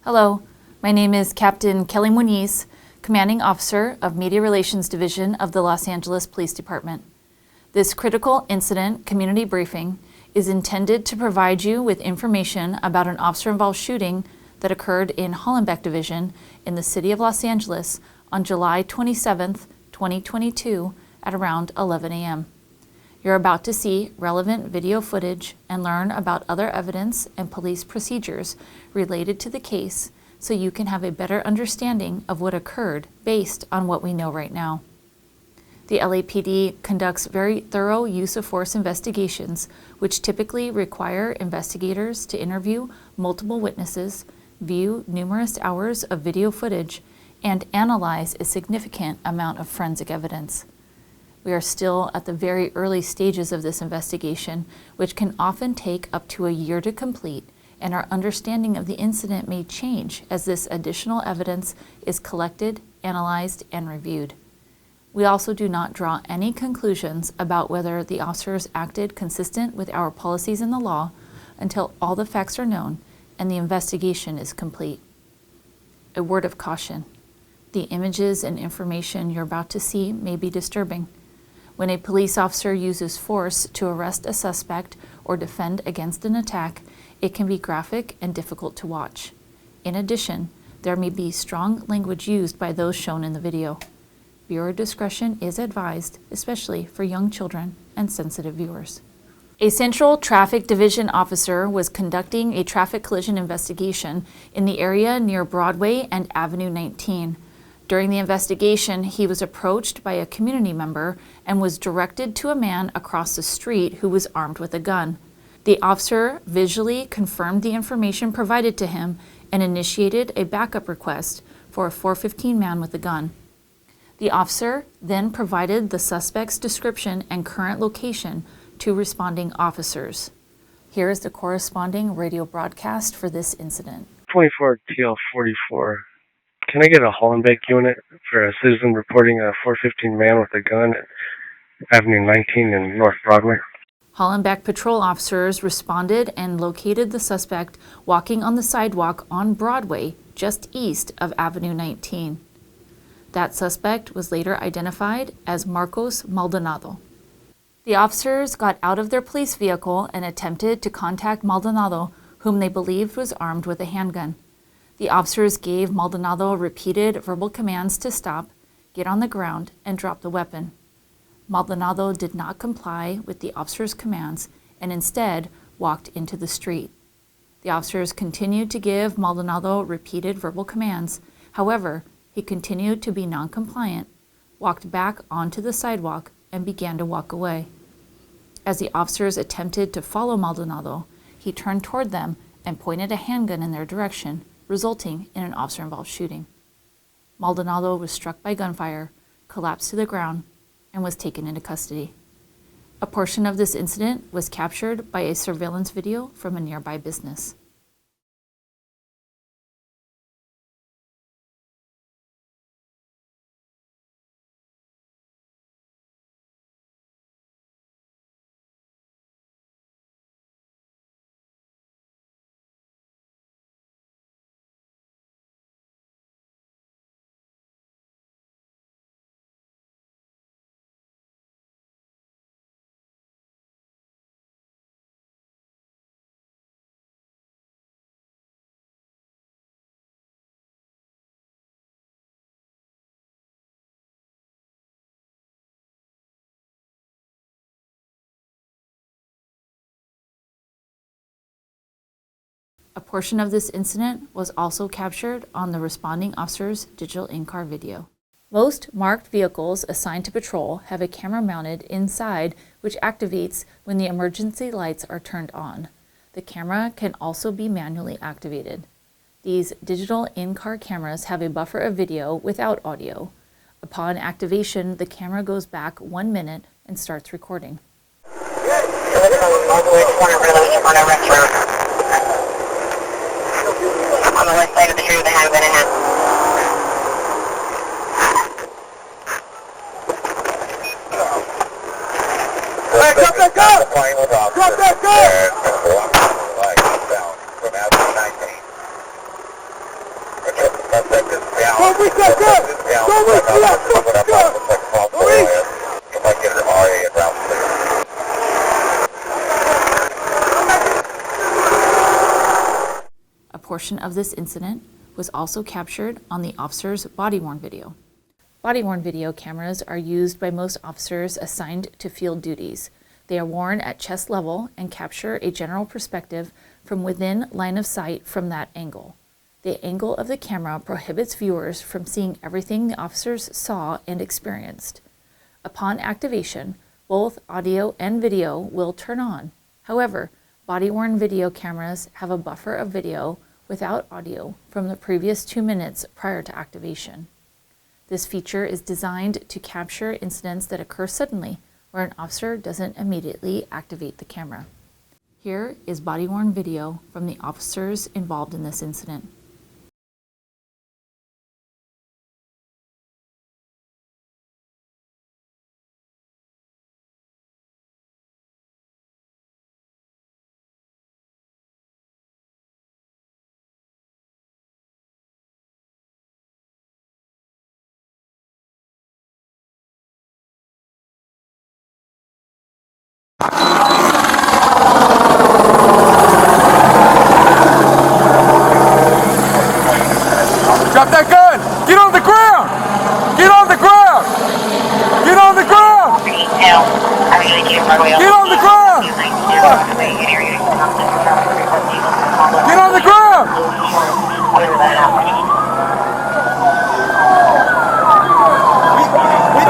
Hello, my name is Captain Kelly Muniz, Commanding Officer of Media Relations Division of the Los Angeles Police Department. This critical incident community briefing is intended to provide you with information about an officer-involved shooting that occurred in Hollenbeck Division in the city of Los Angeles on July 27, 2022 at around 11 a.m. You're about to see relevant video footage and learn about other evidence and police procedures related to the case so you can have a better understanding of what occurred based on what we know right now. The LAPD conducts very thorough use of force investigations, which typically require investigators to interview multiple witnesses, view numerous hours of video footage, and analyze a significant amount of forensic evidence. We are still at the very early stages of this investigation, which can often take up to a year to complete, and our understanding of the incident may change as this additional evidence is collected, analyzed, and reviewed. We also do not draw any conclusions about whether the officers acted consistent with our policies and the law until all the facts are known and the investigation is complete. A word of caution. The images and information you're about to see may be disturbing. When a police officer uses force to arrest a suspect or defend against an attack, it can be graphic and difficult to watch. In addition, there may be strong language used by those shown in the video. Viewer discretion is advised, especially for young children and sensitive viewers. A Central Traffic Division officer was conducting a traffic collision investigation in the area near Broadway and Avenue 19. During the investigation, he was approached by a community member and was directed to a man across the street who was armed with a gun. The officer visually confirmed the information provided to him and initiated a backup request for a 415 man with a gun. The officer then provided the suspect's description and current location to responding officers. Here is the corresponding radio broadcast for this incident. 24 TL44. Can I get a Hollenbeck unit for a citizen reporting a 415 man with a gun at Avenue 19 in North Broadway? Hollenbeck patrol officers responded and located the suspect walking on the sidewalk on Broadway, just east of Avenue 19. That suspect was later identified as Marcos Maldonado. The officers got out of their police vehicle and attempted to contact Maldonado, whom they believed was armed with a handgun. The officers gave Maldonado repeated verbal commands to stop, get on the ground, and drop the weapon. Maldonado did not comply with the officers' commands and instead walked into the street. The officers continued to give Maldonado repeated verbal commands. However, he continued to be non-compliant, walked back onto the sidewalk, and began to walk away. As the officers attempted to follow Maldonado, he turned toward them and pointed a handgun in their direction, resulting in an officer-involved shooting. Maldonado was struck by gunfire, collapsed to the ground, and was taken into custody. A portion of this incident was captured by a surveillance video from a nearby business. A portion of this incident was also captured on the responding officer's digital in-car video. Most marked vehicles assigned to patrol have a camera mounted inside which activates when the emergency lights are turned on. The camera can also be manually activated. These digital in-car cameras have a buffer of video without audio. Upon activation, the camera goes back 1 minute and starts recording. On the west side of the tree with a handgun in hand. Hey, drop that gun! Drop that gun! Don't reach that gun! Don't reach for that fucking gun! Don't reach! If I get an RA around clear. A portion of this incident was also captured on the officer's body-worn video. Body-worn video cameras are used by most officers assigned to field duties. They are worn at chest level and capture a general perspective from within line of sight from that angle. The angle of the camera prohibits viewers from seeing everything the officers saw and experienced. Upon activation, both audio and video will turn on. However, body-worn video cameras have a buffer of video without audio from the previous 2 minutes prior to activation. This feature is designed to capture incidents that occur suddenly, where an officer doesn't immediately activate the camera. Here is body-worn video from the officers involved in this incident. Drop that gun! Get on the ground! Get on the ground! Get on the ground! Get on the ground! Get on the ground! We don't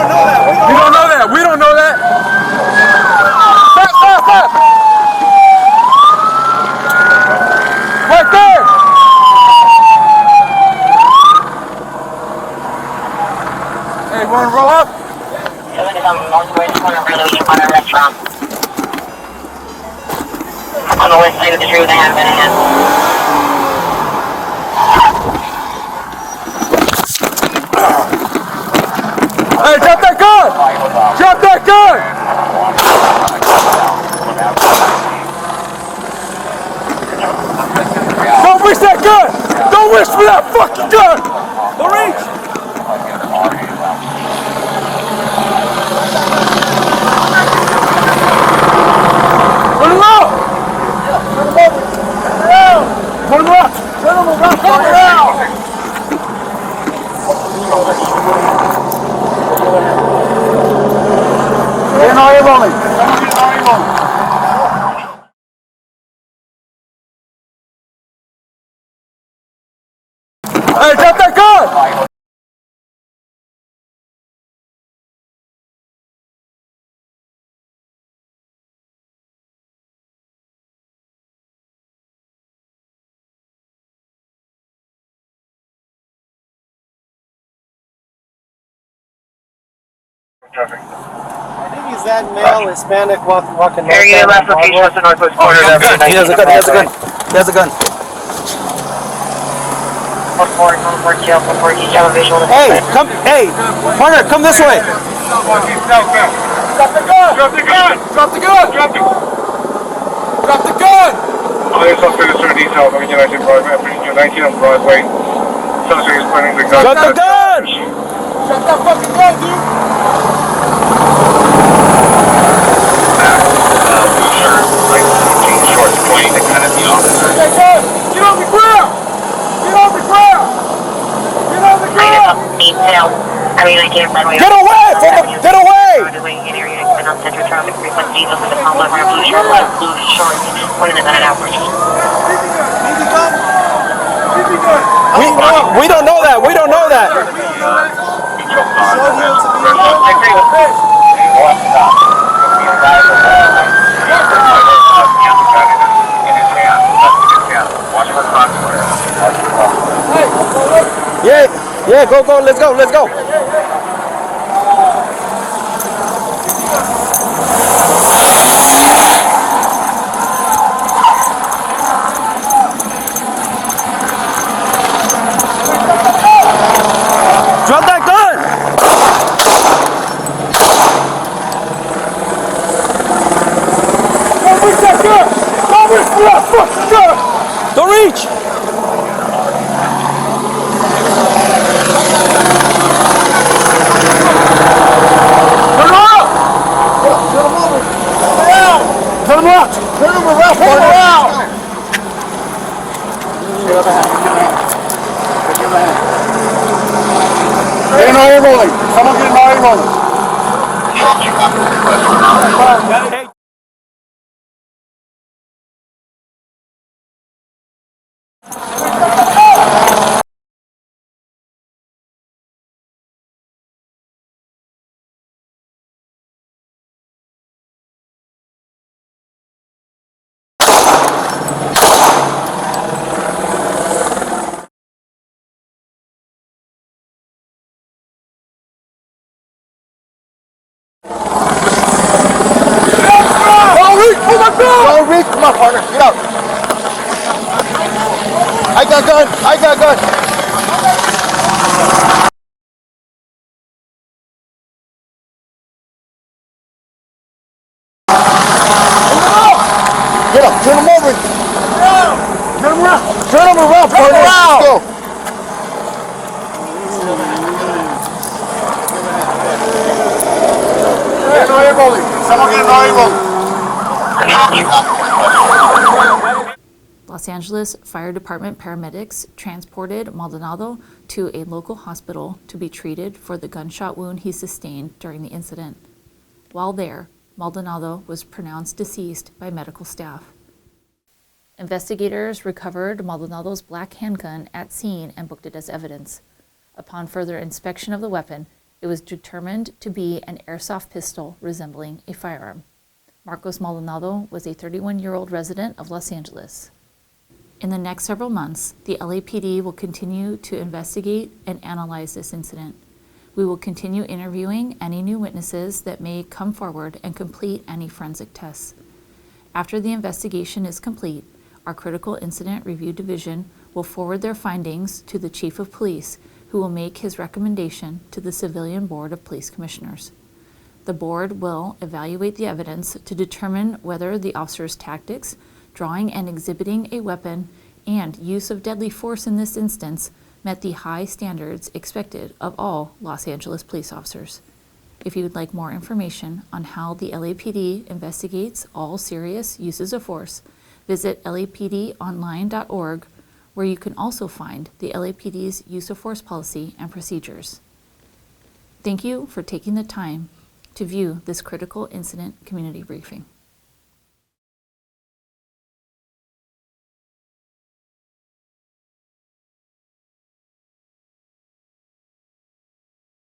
know that. We don't know that. We don't know that. Stop, stop, stop! Right there! Hey, wanna roll up? Someone is on the northwest corner of Broadway, restaurant. On the west side of the tree with a handgun in hand. Hey, drop that gun! Drop that gun! Don't reach that gun! Don't reach for that fucking gun! Don't reach! Put him up! Put him up! Put him up! Put him around! NRF only. NRF only. Hey, drop that gun! I think he's that male Hispanic walking Area left location was the northwest corner of He has a gun, he has a gun. He has a gun. 1-4, jail, 1-4, each have a visual. Hey, come, hey, partner, come this way. Drop the gun! Drop the gun! Drop the gun! Drop the gun! Drop the gun! Audio suspect is certain details. I'm in 19 Broadway. I'm 19 on Broadway. Suspect is pointing the gun. Drop the gun! Drop that fucking gun, dude! Shorts pointing the gun at the officer. Get on the ground! Get on the ground! Get on the ground! Get away! Get away! We don't know that. We don't know that. Yeah, go, let's go, let's go. Drop that gun! Don't reach that gun! Don't reach for that fucking gun! Don't reach! Hey. Don't reach, come on, partner, get out. I got gun, I got gun. Get up, turn him over. Turn him around. Turn him around, partner. Let's go. Someone get an Los Angeles Fire Department paramedics transported Maldonado to a local hospital to be treated for the gunshot wound he sustained during the incident. While there, Maldonado was pronounced deceased by medical staff. Investigators recovered Maldonado's black handgun at scene and booked it as evidence. Upon further inspection of the weapon, it was determined to be an airsoft pistol resembling a firearm. Marcos Maldonado was a 31-year-old resident of Los Angeles. In the next several months, the LAPD will continue to investigate and analyze this incident. We will continue interviewing any new witnesses that may come forward and complete any forensic tests. After the investigation is complete, our Critical Incident Review Division will forward their findings to the Chief of Police, who will make his recommendation to the Civilian Board of Police Commissioners. The board will evaluate the evidence to determine whether the officer's tactics, drawing and exhibiting a weapon, and use of deadly force in this instance met the high standards expected of all Los Angeles police officers. If you would like more information on how the LAPD investigates all serious uses of force, visit lapdonline.org, where you can also find the LAPD's use of force policy and procedures. Thank you for taking the time to view this critical incident community briefing.